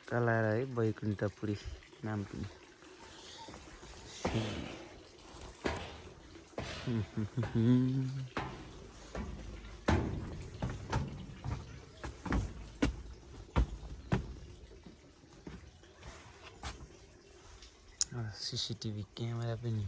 टक्का लाएर है बैकुण्ठपुरी नाम पनि सीसीटीभी क्यामेरा पनि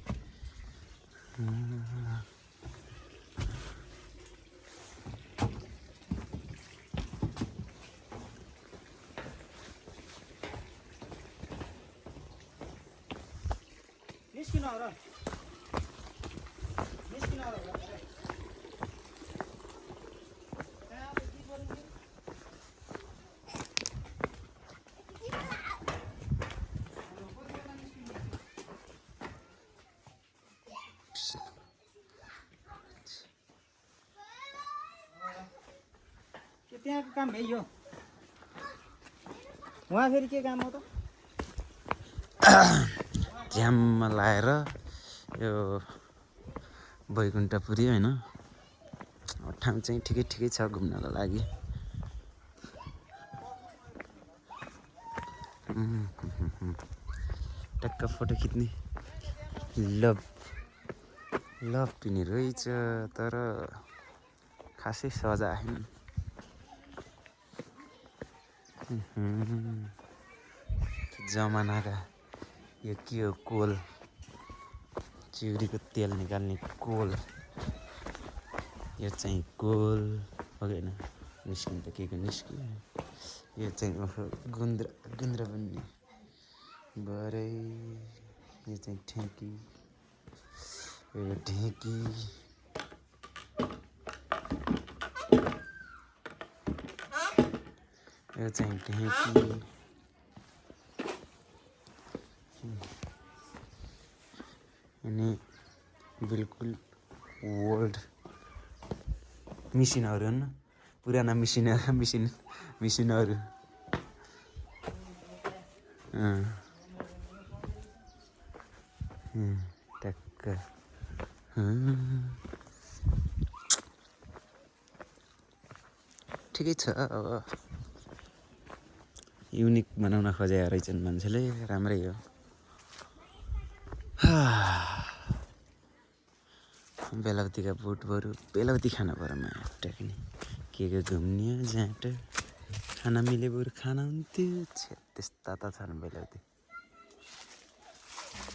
त्यहाँको काम है यो वहाँ फेरि के काम हो त झ्याममा लाएर यो बैकुण्ठपुरी होइन ठाउँ चाहिँ ठिकै छ घुम्नको लागि टक्क फोटो खिच्ने लभ पनि रहेछ तर खासै सजा आएन जमानाका यो के हो कोल चिउरीको तेल निकाल्ने कोल यो चाहिँ कोल हो कि होइन निस्किनु त के को निस्क्यो यो चाहिँ गुन्द्रा बन्ने भरे यो चाहिँ ठेकी यो ढेकी यो चाहिँ ढेकी अनि बिल्कुल ओल्ड मिसिनहरू होइन पुराना मिसिनहरू टक्क ठिकै छ अब युनिक बनाउन खोजेका रहेछन् मान्छेले राम्रै हो बेलाउतीका बुटहरू बेलाउती खाना पर्यो माया टेक्ने के घुम्ने जाँट खाना मिले बरु खाना हुन्थ्यो त्यस्ता त छन् बेलाउती